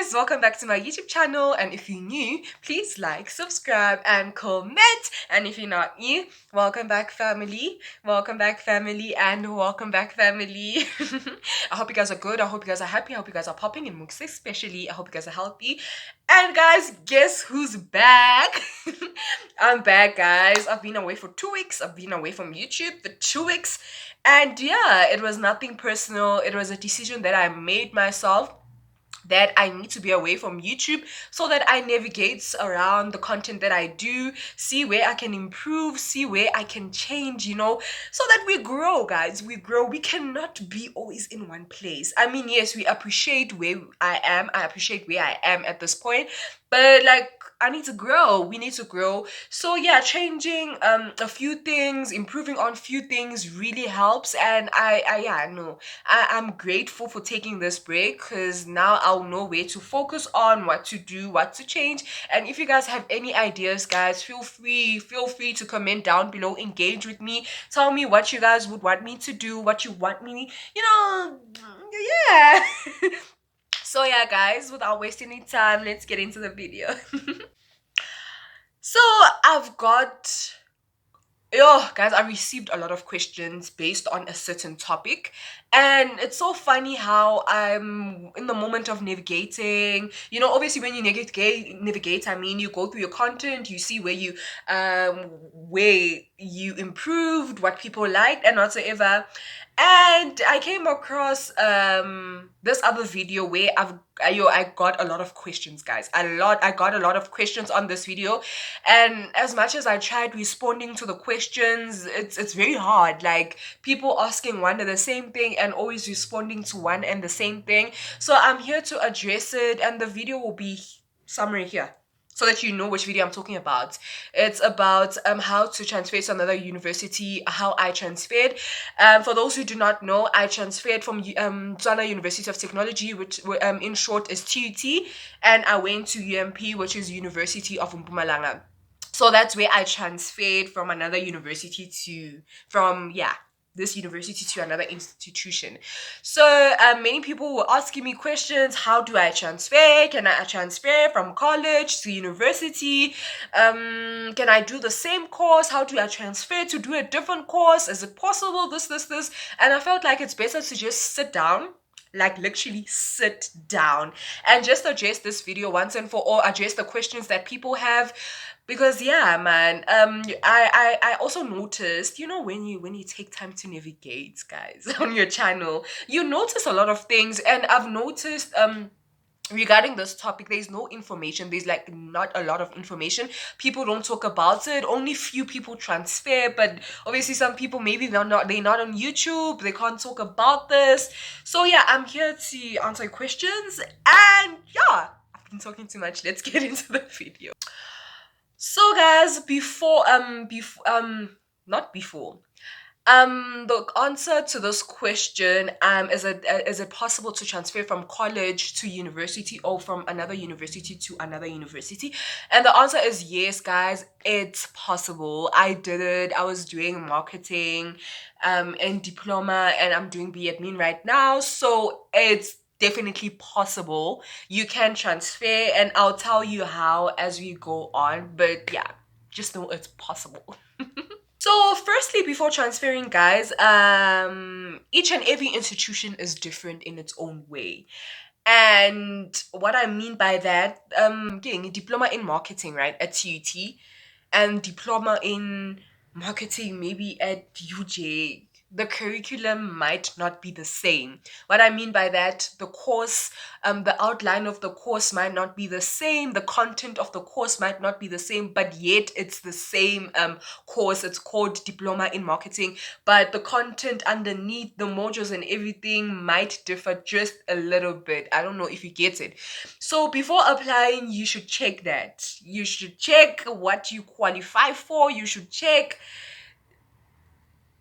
guys, welcome back to my YouTube channel, and if you're new, please like, subscribe and comment, and if you're not new, welcome back family, and welcome back family. I hope you guys are good, I hope you guys are happy, I hope you guys are popping in mooks, especially I hope you guys are healthy. And guys, guess who's back? I'm back, guys. I've been away for 2 weeks. I've been away from YouTube for 2 weeks, and yeah, it was nothing personal. It was a decision that I made myself, that I need to be away from YouTube so that I navigate around the content that I do, see where I can improve, see where I can change, so that we grow, guys. We grow. We cannot be always in one place. I mean, yes, we appreciate where I am. I appreciate where I am at this point, but like, I need to grow. We need to grow. So yeah, changing a few things, improving on few things really helps. And I'm grateful for taking this break, because now I'll know where to focus on, what to do, what to change. And if you guys have any ideas, guys, feel free to comment down below, engage with me, tell me what you guys would want me to do, what you want me, yeah. So yeah, guys, without wasting any time, let's get into the video. So I've got, guys, I received a lot of questions based on a certain topic, and it's so funny how I'm in the moment of navigating. Obviously, when you navigate, I mean, you go through your content, you see where you improved, what people liked, and whatsoever. And I came across this other video where I got a lot of questions, guys. I got a lot of questions on this video, and as much as I tried responding to the questions, it's very hard. Like, people asking one and the same thing and always responding to one and the same thing. So I'm here to address it, and the video will be summary here, so that you know which video I'm talking about. It's about how to transfer to another university, how I transferred. For those who do not know, I transferred from Tswana University of Technology, which in short is TUT, and I went to UMP, which is University of Mpumalanga. So that's where I transferred from another university this university to another institution. So many people were asking me questions. How do I transfer? Can I transfer from college to university? Can I do the same course? How do I transfer to do a different course? Is it possible? This. And I felt like it's better to just sit down, like literally sit down, and just address this video once and for all, address the questions that people have. Because yeah, man, I also noticed, when you take time to navigate, guys, on your channel, you notice a lot of things. And I've noticed regarding this topic, there's no information. There's like not a lot of information. People don't talk about it. Only few people transfer, but obviously some people, maybe they're not on YouTube, they can't talk about this. So yeah, I'm here to answer questions. And yeah, I've been talking too much. Let's get into the video. So guys, the answer to this question, is it possible to transfer from college to university, or from another university to another university? And the answer is yes, guys, it's possible. I did it. I was doing marketing and diploma, and I'm doing B.Admin right now, so it's definitely possible. You can transfer, and I'll tell you how as we go on, but yeah, just know it's possible. So firstly, before transferring, guys, each and every institution is different in its own way. And what I mean by that, getting a diploma in marketing, right, at TUT, and diploma in marketing maybe at UJ, the curriculum might not be the same. What I mean by that, the course, the outline of the course might not be the same, the content of the course might not be the same, but yet it's the same course. It's called diploma in marketing, but the content underneath, the modules and everything might differ just a little bit. I don't know if you get it. So before applying, you should check that. You should check what you qualify for. You should check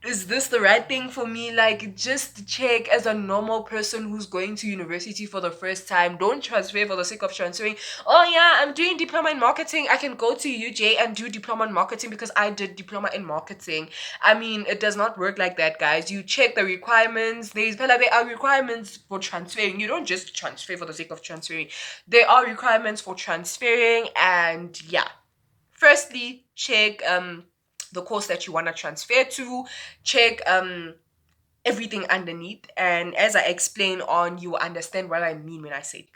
is this the right thing for me? Like, just check as a normal person who's going to university for the first time. Don't transfer for the sake of transferring. Oh yeah, I'm doing diploma in marketing. I can go to UJ and do diploma in marketing because I did diploma in marketing. I mean, it does not work like that, guys. You check the requirements. There are requirements for transferring. You don't just transfer for the sake of transferring. There are requirements for transferring, and yeah. Firstly, check the course that you want to transfer to, check everything underneath, and as I explain on, you will understand what I mean when I say it.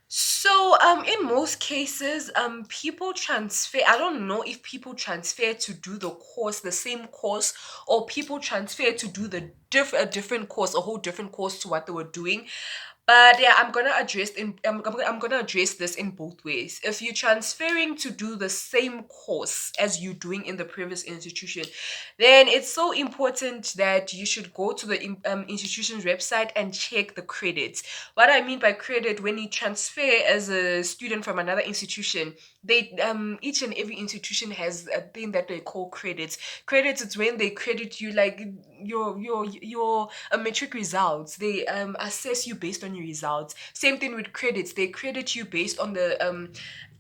So in most cases people transfer. I don't know if people transfer to do the course, the same course, or people transfer to do a different course, a whole different course to what they were doing. But yeah, I'm gonna address this in both ways. If you're transferring to do the same course as you doing in the previous institution, then it's so important that you should go to the institution's website and check the credits. What I mean by credit, when you transfer as a student from another institution, they each and every institution has a thing that they call credits. Credits is when they credit you, like your metric results. They assess you based on your results. Same thing with credits. They credit you based on the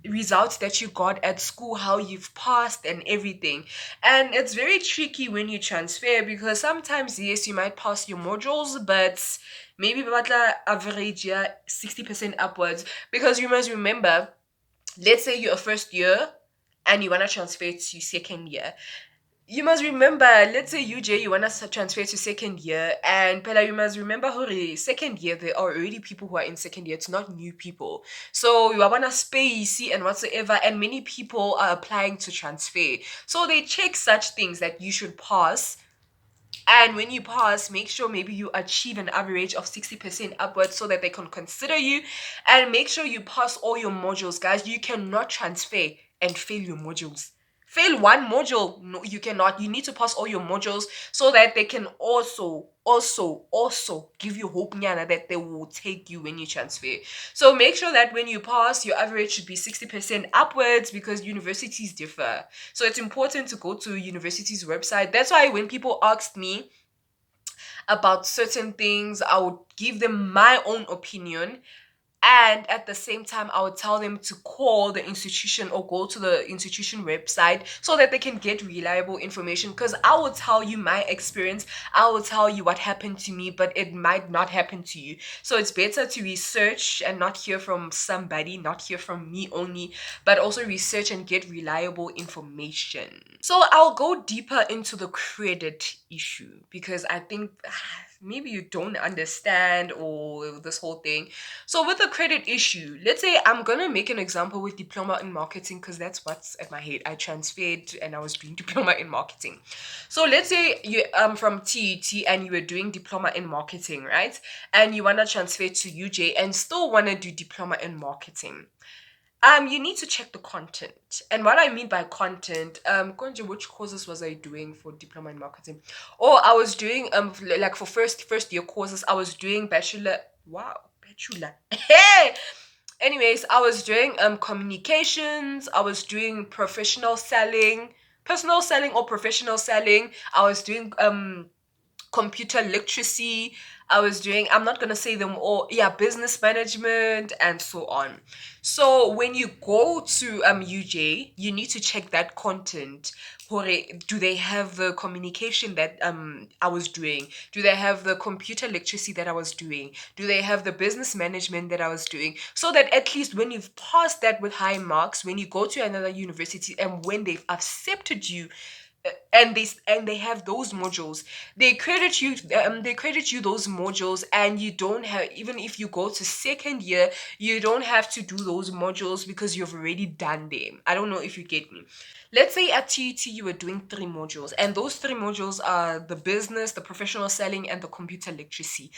results that you got at school, how you've passed and everything. And it's very tricky when you transfer because sometimes, yes, you might pass your modules, but maybe batla average, yeah, 60% upwards. Because you must remember, let's say you're a first year and you want to transfer to second year. You must remember, let's say UJ, you want to transfer to second year, and Pella, you must remember, hore, second year, there are already people who are in second year. It's not new people. So you want to space and whatsoever, and many people are applying to transfer. So they check such things that you should pass. And when you pass, make sure maybe you achieve an average of 60% upwards so that they can consider you. And make sure you pass all your modules, guys. You cannot transfer and fail your modules. Fail one module, no, you cannot. You need to pass all your modules so that they can also give you hope, Nyana, that they will take you when you transfer. So make sure that when you pass, your average should be 60% upwards because universities differ. So it's important to go to university's website. That's why when people asked me about certain things, I would give them my own opinion. And at the same time, I would tell them to call the institution or go to the institution website so that they can get reliable information. Because I will tell you my experience, I will tell you what happened to me, but it might not happen to you. So it's better to research and not hear from somebody, not hear from me only, but also research and get reliable information. So I'll go deeper into the credit issue because I think maybe you don't understand or this whole thing. So with the credit issue, let's say I'm gonna make an example with diploma in marketing because that's what's at my head. I transferred and I was doing diploma in marketing. So let's say you from TET and you were doing diploma in marketing, right? And you wanna transfer to UJ and still wanna do diploma in marketing. You need to check the content. And what I mean by content, Konje, which courses was I doing for diploma in marketing? Oh, I was doing like for first year courses, I was doing bachelor. Wow, bachelor. Hey. Anyways, I was doing communications, I was doing professional selling, personal selling or professional selling. I was doing computer literacy. I was doing, I'm not going to say them all, yeah, business management and so on. So when you go to UJ, you need to check that content. Do they have the communication that I was doing? Do they have the computer literacy that I was doing? Do they have the business management that I was doing? So that at least when you've passed that with high marks, when you go to another university and when they've accepted you, and they have those modules, they credit you those modules, and you don't have, even if you go to second year, you don't have to do those modules because you've already done them. I don't know if you get me. Let's say at TET you were doing 3 modules, and those 3 modules are the business, the professional selling, and the computer literacy.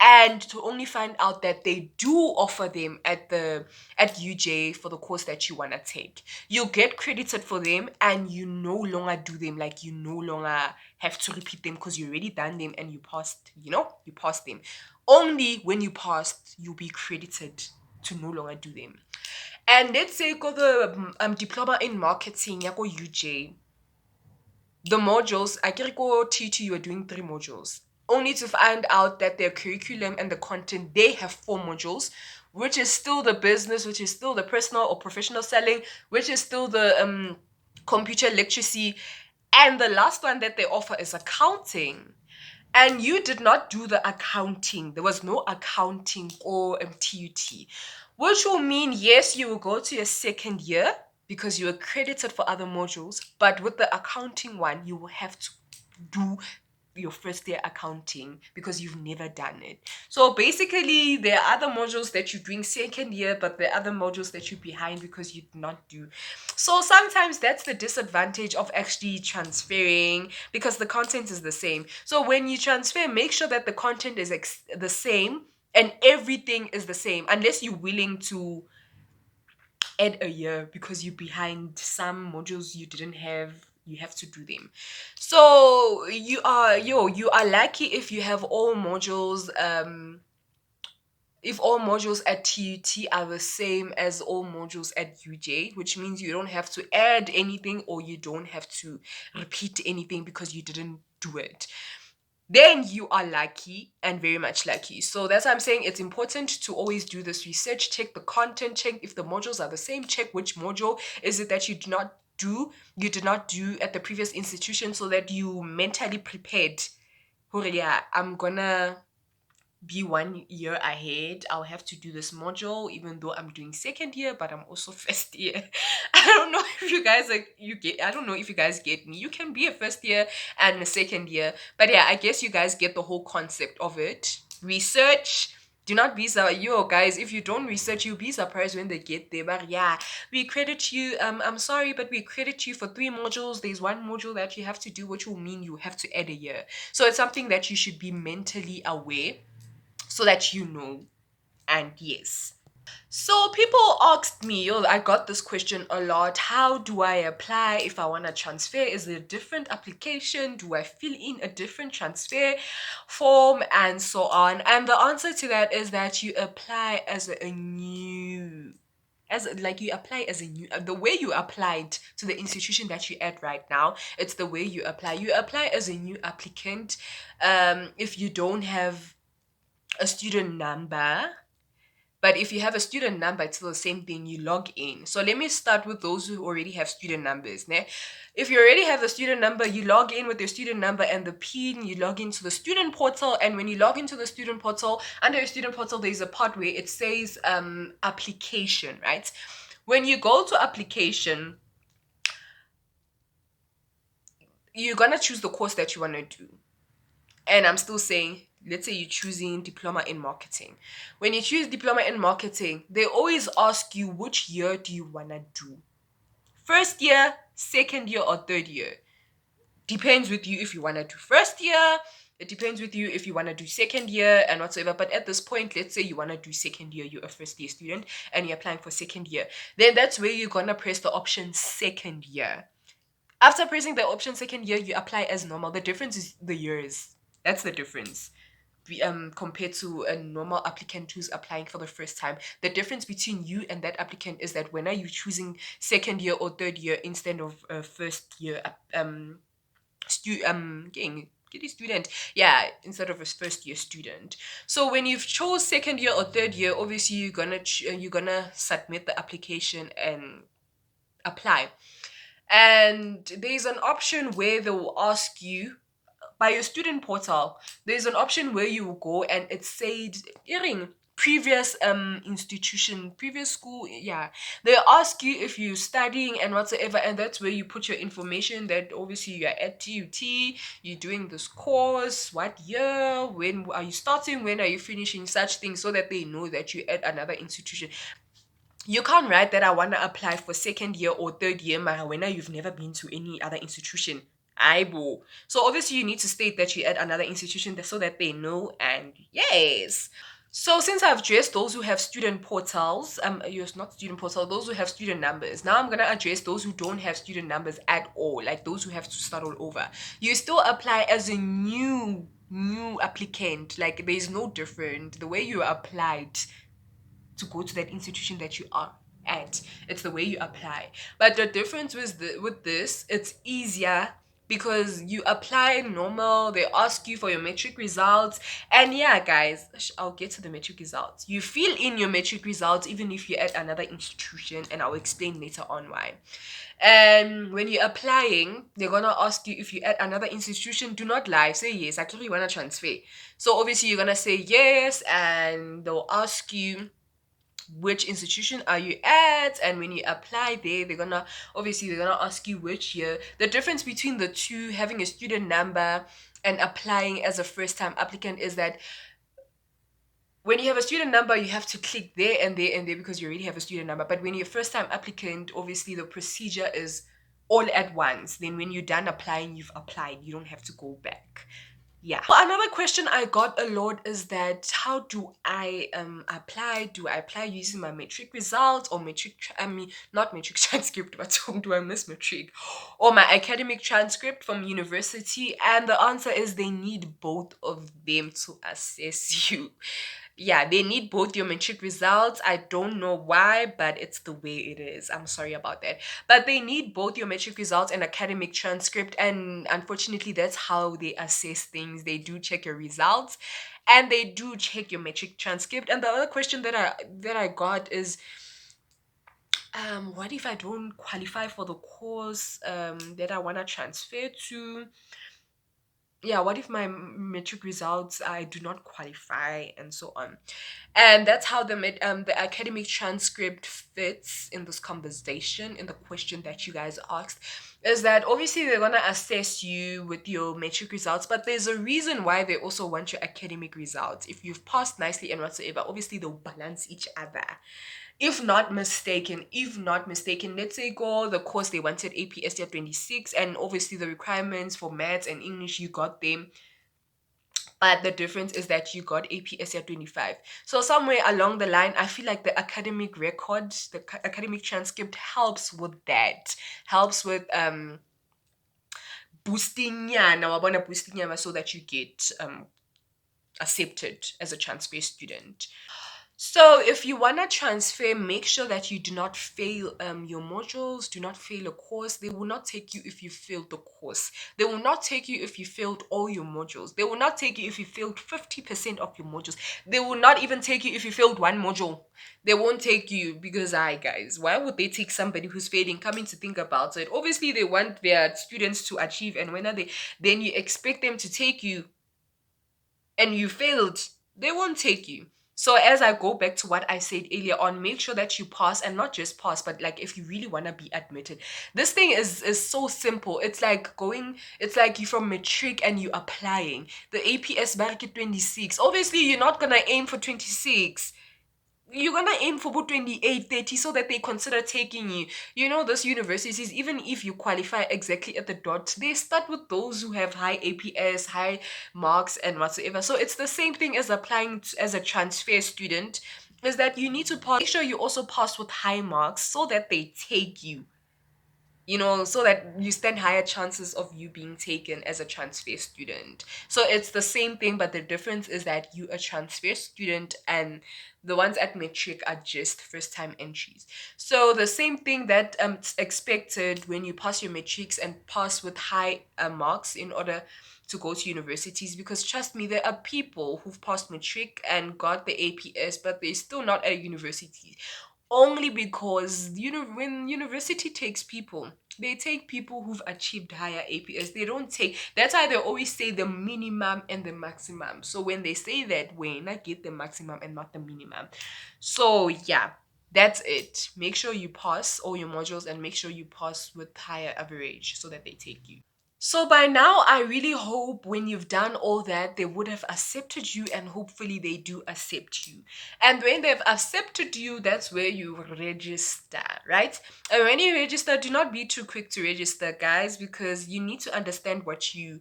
And to only find out that they do offer them at UJ for the course that you want to take, you get credited for them and you no longer do them. Like, you no longer have to repeat them because you already done them and you passed, you passed them. Only when you passed, you'll be credited to no longer do them. And let's say go the diploma in marketing, ya go UJ. the modules, I can go T2, you are doing 3 modules. Only to find out that their curriculum and the content, they have 4 modules, which is still the business, which is still the personal or professional selling, which is still the computer literacy. And the last one that they offer is accounting. And you did not do the accounting. There was no accounting or TUT, which will mean, yes, you will go to your second year because you are credited for other modules. But with the accounting one, you will have to do your first year accounting because you've never done it. So basically, there are other modules that you're doing second year, but there are other modules that you're behind because you did not do. So sometimes that's the disadvantage of actually transferring because the content is the same. So when you transfer, make sure that the content is the same and everything is the same, unless you're willing to add a year because you're behind some modules you didn't have, you have to do them. So you are lucky if you have all modules, if all modules at TUT are the same as all modules at UJ, which means you don't have to add anything or you don't have to repeat anything because you didn't do it. Then you are lucky and very much lucky. So that's why I'm saying it's important to always do this research, check the content, check if the modules are the same, check which module is it that you did not do at the previous institution, so that you mentally prepared. Oh yeah, I'm gonna be 1 year ahead. I'll have to do this module even though I'm doing second year, but I'm also first year. I don't know if you guys I don't know if you guys get me. You can be a first year and a second year. But yeah, I guess you guys get the whole concept of it. Research. Do not be guys, if you don't research, you'll be surprised when they get there. But yeah, we credit you. I'm sorry, but we credit you for 3 modules. There's 1 module that you have to do, which will mean you have to add a year. So it's something that you should be mentally aware so that you know. And yes. So people asked me, I got this question a lot. How do I apply if I want to transfer? Is it a different application? Do I fill in a different transfer form and so on? And the answer to that is that you apply as a new you apply as a new the way you applied to the institution that you're at right now. It's the way you apply as a new applicant. If you don't have a student number. But if you have a student number, it's still the same thing. You log in. So let me start with those who already have student numbers. Né? If you already have the student number, you log in with your student number and the PIN. You log into the student portal. And when you log into the student portal, under your student portal, there's a part where it says application, right? When you go to application, you're going to choose the course that you want to do. And I'm still saying, let's say you're choosing diploma in marketing. When you choose diploma in marketing, they always ask you which year do you want to do. First year, second year, or third year. Depends with you if you want to do first year. It depends with you if you want to do second year and whatsoever. But at this point, let's say you want to do second year, you're a first year student and you're applying for second year. Then that's where you're going to press the option second year. After pressing the option second year, you apply as normal. The difference is the years. That's the difference. Compared to a normal applicant who's applying for the first time. The difference between you and that applicant is that when are you choosing second year or third year instead of first year student, yeah, instead of a first year student. So when you've chose second year or third year, obviously you're gonna submit the application and apply. And there's an option where they will ask you by your student portal. There's an option where you will go and it said previous institution, previous school. Yeah, they ask you if you're studying and whatsoever, and that's where you put your information that obviously you're at TUT, you're doing this course, what year, when are you starting, when are you finishing, such things, so that they know that you're at another institution. You can't write that I want to apply for second year or third year, when you've never been to any other institution. Aibo. So obviously you need to state that you're at another institution so that they know. And yes. So since I've addressed those who have student portals, you're not student portal, those who have student numbers. Now I'm gonna address those who don't have student numbers at all, like those who have to start all over. You still apply as a new applicant. Like there's no different. The way you applied to go to that institution that you are at, it's the way you apply. But the difference with this, it's easier because you apply normal, they ask you for your metric results. And yeah, guys, I'll get to the metric results. You fill in your metric results even if you're at another institution, and I'll explain later on why. And when you're applying, they're gonna ask you if you're at another institution. Do not lie, say yes. Actually, you wanna transfer. So obviously you're gonna say yes, and they'll ask you which institution are you at. And when you apply there, they're gonna ask you which year. The difference between the two, having a student number and applying as a first time applicant, is that when you have a student number, you have to click there and there and there because you already have a student number. But when you're a first time applicant, obviously the procedure is all at once. Then when you're done applying, you've applied, you don't have to go back. Yeah. Well, another question I got a lot is that how do I apply? Do I apply using my metric results or not metric transcript, but do I miss metric? Or my academic transcript from university? And the answer is they need both of them to assess you. Yeah, they need both your metric results. I don't know why, but it's the way it is. I'm sorry about that. But they need both your metric results and academic transcript. And unfortunately, that's how they assess things. They do check your results and they do check your metric transcript. And the other question that I got is what if I don't qualify for the course that I want to transfer to? Yeah, what if my metric results I do not qualify, and so on. And that's how the academic transcript fits in this conversation, in the question that you guys asked, is that obviously they're gonna assess you with your metric results, but there's a reason why they also want your academic results. If you've passed nicely and whatsoever, obviously they'll balance each other. If not mistaken, let's say go the course they wanted APS year 26, and obviously the requirements for maths and English, you got them, but the difference is that you got APS year 25. So somewhere along the line, I feel like the academic record, academic transcript helps with that, helps with boosting so that you get accepted as a transfer student. So if you want to transfer, make sure that you do not fail your modules, do not fail a course. They will not take you if you failed the course. They will not take you if you failed all your modules. They will not take you if you failed 50% of your modules. They will not even take you if you failed one module. They won't take you because, guys, why would they take somebody who's failing? Coming to think about it, obviously they want their students to achieve, and then you expect them to take you and you failed, they won't take you. So as I go back to what I said earlier on, make sure that you pass, and not just pass, but like if you really want to be admitted. This thing is so simple. It's like you from matric and you applying. The APS bracket 26. Obviously, you're not gonna aim for 26. You're gonna aim for about 28, 30, so that they consider taking you. You know, those universities, even if you qualify exactly at the dot, they start with those who have high APS, high marks, and whatsoever. So it's the same thing as applying as a transfer student, is that you need to pass. Make sure you also pass with high marks so that they take you. So that you stand higher chances of you being taken as a transfer student. So it's the same thing, but the difference is that you a transfer student and the ones at matric are just first time entries. So the same thing that it's expected when you pass your matrics and pass with high marks in order to go to universities, because trust me, there are people who've passed matric and got the APS, but they're still not at university, only because when university takes people, they take people who've achieved higher APS. They don't take. That's why they always say the minimum and the maximum. So when they say that, when I get the maximum and not the minimum. So yeah, that's it. Make sure you pass all your modules and make sure you pass with higher average so that they take you. So by now, I really hope when you've done all that, they would have accepted you, and hopefully they do accept you. And when they've accepted you, that's where you register, right? And when you register, do not be too quick to register, guys, because you need to understand what you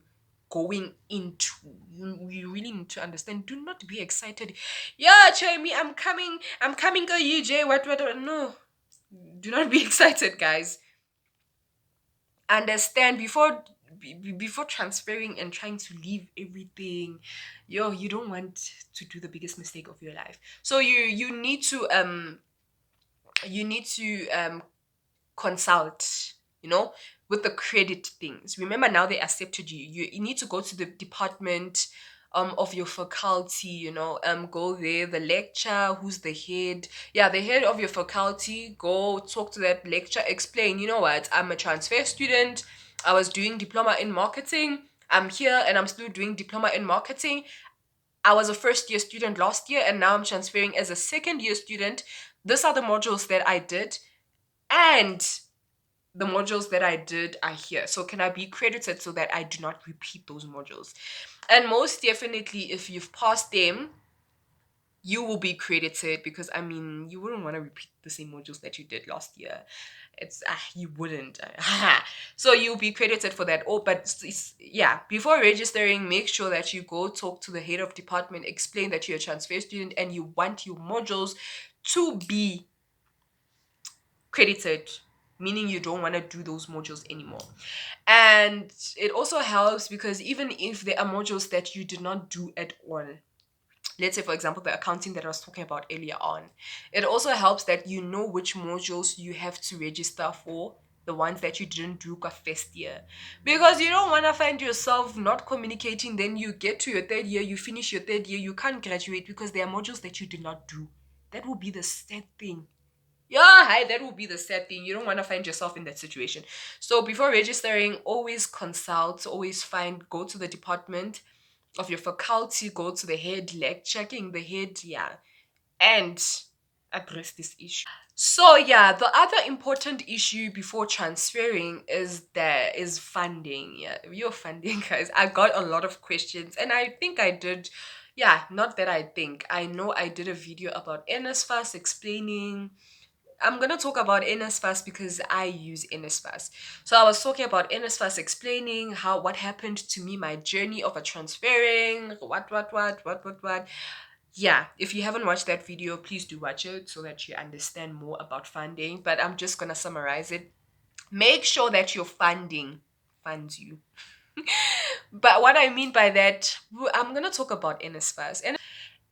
going into. You really need to understand. Do not be excited. Yeah, Jamie, I'm coming to UJ. What? No. Do not be excited, guys. Understand before transferring and trying to leave everything. You don't want to do the biggest mistake of your life. So you need to consult you know, with the credit things. Remember, now they accepted you. You need to go to the department of your faculty, go there, the lecture, who's the head. Yeah, the head of your faculty, go talk to that lecturer, explain, you know what, I'm a transfer student. I was doing diploma in marketing. I'm here and I'm still doing diploma in marketing. I was a first year student last year and now I'm transferring as a second year student. These are the modules that I did. And the modules that I did are here. So can I be credited so that I do not repeat those modules? And most definitely, if you've passed them, you will be credited, because I mean, you wouldn't want to repeat the same modules that you did last year. You wouldn't. So you'll be credited for that. Oh, but yeah, before registering, make sure that you go talk to the head of department, explain that you're a transfer student and you want your modules to be credited, meaning you don't want to do those modules anymore. And it also helps because even if there are modules that you did not do at all, let's say for example the accounting that I was talking about earlier on, it also helps that you know which modules you have to register for, the ones that you didn't do first year, because you don't want to find yourself not communicating, then you get to your third year, you finish your third year, you can't graduate because there are modules that you did not do. That will be the sad thing. Yeah, hi, that will be the sad thing. You don't want to find yourself in that situation. So before registering, always consult, always go to the department of your faculty, go to the head, checking the head, yeah, and address this issue. So yeah, the other important issue before transferring is funding. Yeah, your funding, guys. I got a lot of questions, and I think I did. Yeah, not that I think. I know I did a video about NSFAS explaining. I'm gonna talk about NSFAS because I use NSFAS. So I was talking about NSFAS, explaining what happened to me, my journey of a transferring, what. Yeah, if you haven't watched that video, please do watch it so that you understand more about funding. But I'm just gonna summarize it. Make sure that your funding funds you. But what I mean by that, I'm gonna talk about NSFAS.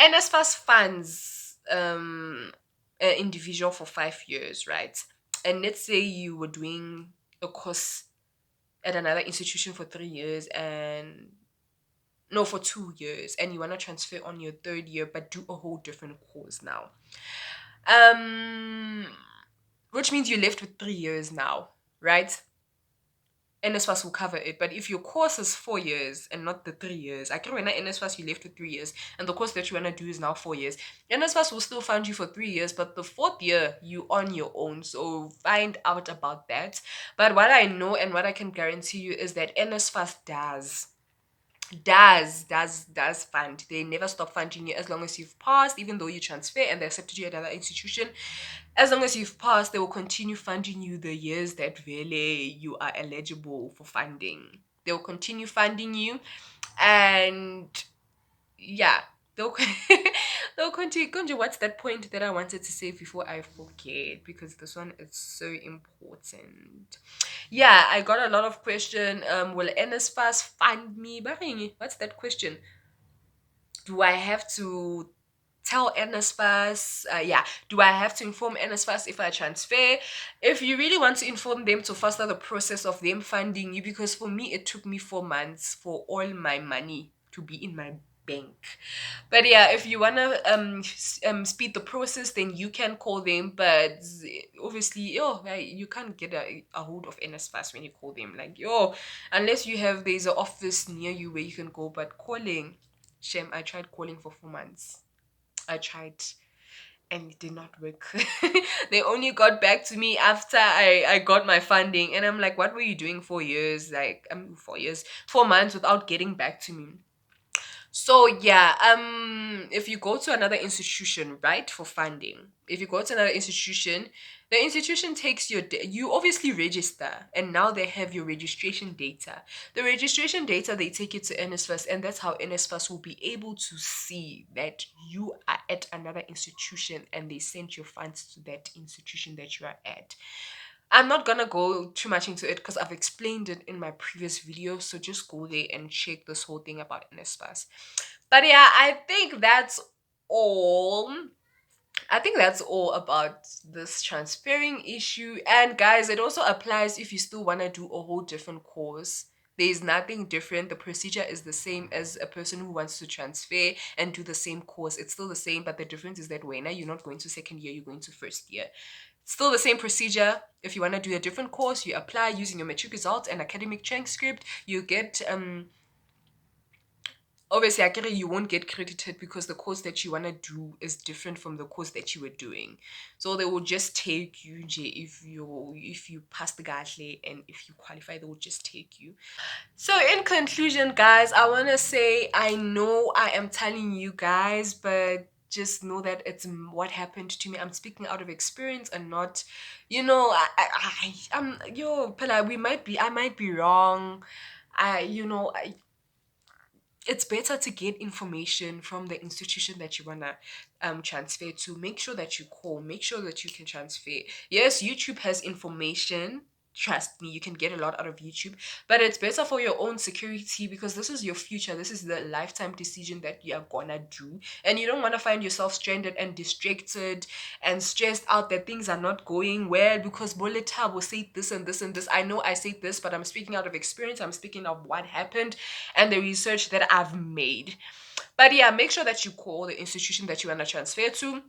NSFAS funds an individual for 5 years, right? And let's say you were doing a course at another institution for 3 years, and no, for 2 years, and you want to transfer on your third year but do a whole different course now. Um which means you're left with 3 years now, right? NSFAS will cover it. But if your course is 4 years and not the 3 years, I can when NSFAS you left with 3 years and the course that you wanna do is now 4 years, NSFAS will still fund you for 3 years, but the fourth year you on your own. So find out about that. But what I know and what I can guarantee you is that NSFAS does fund. They never stop funding you as long as you've passed, even though you transfer and they accepted you at another institution. As long as you've passed, they will continue funding you the years that really you are eligible for funding. They will continue funding you, and yeah, they'll they'll continue. Gunja, what's that point that I wanted to say before I forget? Because this one is so important. Yeah, I got a lot of question. Will NSFAS fund me? Baringi, what's that question? Do I have to tell NSFAS? Yeah, do I have to inform NSFAS if I transfer? If you really want to inform them to faster the process of them funding you, because for me it took me 4 months for all my money to be in my bank. But yeah, if you wanna speed the process, then you can call them. But obviously, you can't get a hold of NSFAS when you call them. Like unless there's an office near you where you can go. But calling, shame. I tried calling for 4 months. I tried and it did not work. They only got back to me after I got my funding, and I'm like, what were you doing 4 years? Like 4 years, 4 months without getting back to me. So yeah, if you go to another institution, right, for funding, if you go to another institution, the institution takes you obviously register, and now they have your registration data. The registration data, they take it to NSFAS, and that's how NSFAS will be able to see that you are at another institution and they sent your funds to that institution that you are at. I'm not gonna go too much into it because I've explained it in my previous video. So just go there and check this whole thing about NSFAS. But yeah, I think that's all. I think that's all about this transferring issue. And guys, it also applies if you still want to do a whole different course. There's nothing different. The procedure is the same as a person who wants to transfer and do the same course. It's still the same, but the difference is that when now you're not going to second year, you're going to first year. Still the same procedure. If you want to do a different course, you apply using your matric results and academic transcript. You get obviously I get it, you won't get credited because the course that you want to do is different from the course that you were doing, so they will just take you if you pass the gatle and if you qualify, they will just take you. So in conclusion, guys, I want to say I know I am telling you guys, but just know that it's what happened to me. I'm speaking out of experience and not, I'm yo Pella, I might be wrong. It's better to get information from the institution that you wanna transfer to. Make sure that you call. Make sure that you can transfer. Yes, YouTube has information. Trust me, you can get a lot out of YouTube, but it's better for your own security because this is your future. This is the lifetime decision that you are gonna do, and you don't want to find yourself stranded and distracted and stressed out that things are not going well because Boleta will say this and this and this. I know I say this, but I'm speaking out of experience. I'm speaking of what happened and the research that I've made. But yeah, make sure that you call the institution that you want to transfer to.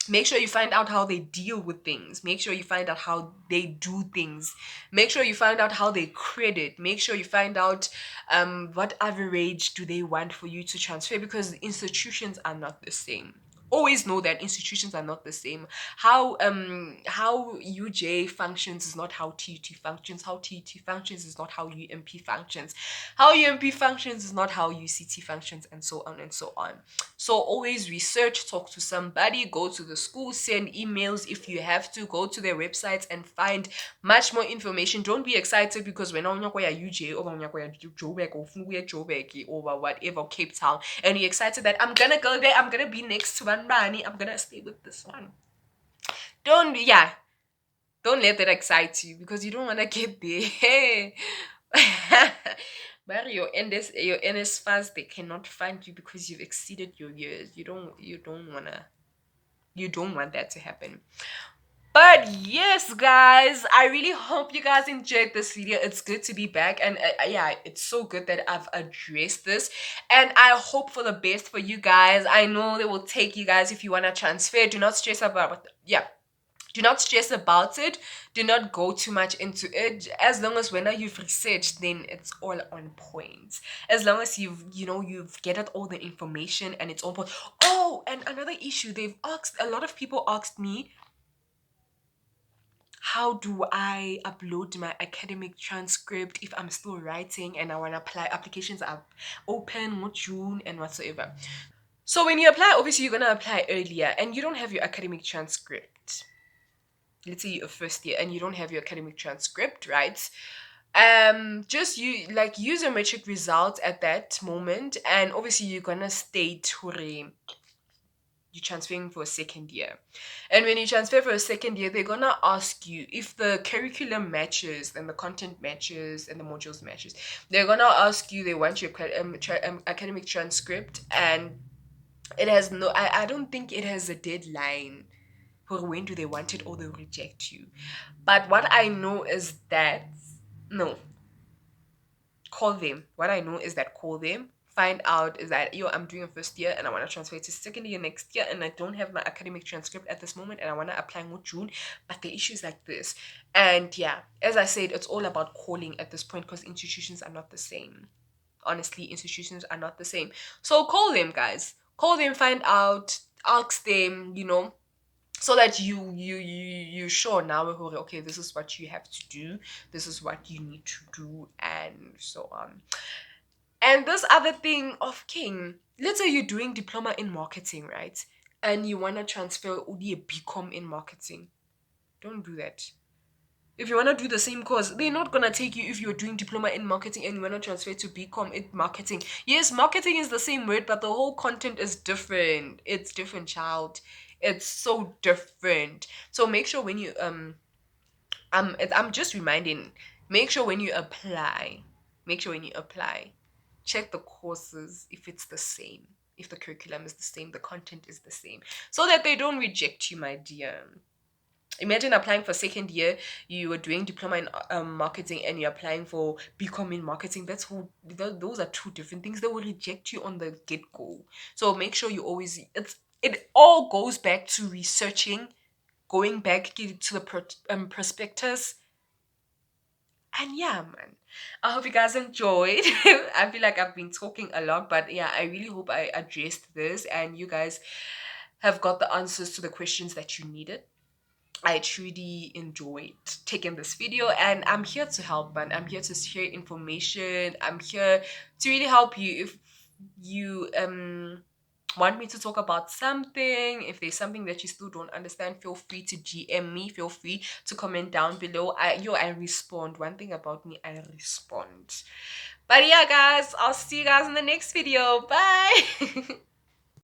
Make sure you find out how they deal with things. Make sure you find out how they do things. Make sure you find out how they credit. Make sure you find out what average do they want for you to transfer, because institutions are not the same. Always know that institutions are not the same. How UJ functions is not how TUT functions. How TUT functions is not how UMP functions. How UMP functions is not how UCT functions, and so on and so on. So always research, talk to somebody, go to the school, send emails if you have to, go to their websites and find much more information. Don't be excited because when on your UJ or on your Joburg or Joburg or whatever, Cape Town, and you're excited that I'm gonna go there, I'm gonna be next to one Rani, I'm gonna stay with this one. Don't yeah, don't let that excite you because you don't wanna get there. Hey. But your NS fast, they cannot find you because you've exceeded your years. You don't want that to happen. But yes, guys, I really hope you guys enjoyed this video. It's good to be back, and yeah, it's so good that I've addressed this, and I hope for the best for you guys. I know they will take you guys if you want to transfer. Do not stress about yeah. Do not stress about it. Do not go too much into it. As long as when you've researched, then it's all on point. As long as you've gathered all the information and it's on point. Oh, and another issue, a lot of people asked me, how do I upload my academic transcript if I'm still writing and I want to apply? Applications are open, what June and whatsoever. So when you apply, obviously you're gonna apply earlier and you don't have your academic transcript. Let's say you're a first year and you don't have your academic transcript, right? Just use your metric results at that moment, and obviously you're gonna state you're transferring for a second year. And when you transfer for a second year, they're gonna ask you if the curriculum matches and the content matches and the modules matches. They're gonna ask you, they want your academic transcript, and it has no, I don't think it has a deadline for when do they want it or they'll reject you. But what I know is that, no, call them. What I know is that call them, find out is that, yo, I'm doing a first year and I want to transfer to second year next year and I don't have my academic transcript at this moment and I want to apply in June, but the issue is like this. And yeah, as I said, it's all about calling at this point because institutions are not the same. Honestly, institutions are not the same. So call them, guys. Call them, find out, ask them, so that you sure now, okay, this is what you have to do, this is what you need to do, and so on. And this other thing of king, let's say you're doing diploma in marketing, right, and you want to transfer only a BCom in marketing, don't do that. If you want to do the same course, they're not going to take you if you're doing diploma in marketing and you want to transfer to BCom in marketing. Yes, marketing is the same word, but the whole content is different. It's different, child. It's so different. So make sure when you I'm just reminding, make sure when you apply, check the courses if it's the same. if the curriculum is the same, the content is the same, so that they don't reject you, my dear. Imagine applying for second year, you were doing diploma in marketing, and you're applying for BCom in marketing. Those are two different things. They will reject you on the get go. So make sure you always, it all goes back to researching, going back to the prospectus. And yeah, man, I hope you guys enjoyed. I feel like I've been talking a lot, but yeah, I really hope I addressed this and you guys have got the answers to the questions that you needed. I truly enjoyed taking this video, and I'm here to help, man. I'm here to share information. I'm here to really help you. If you want me to talk about something, if there's something that you still don't understand, feel free to GM me, feel free to comment down below. I respond. One thing about me, I respond. But yeah, guys, I'll see you guys in the next video. Bye.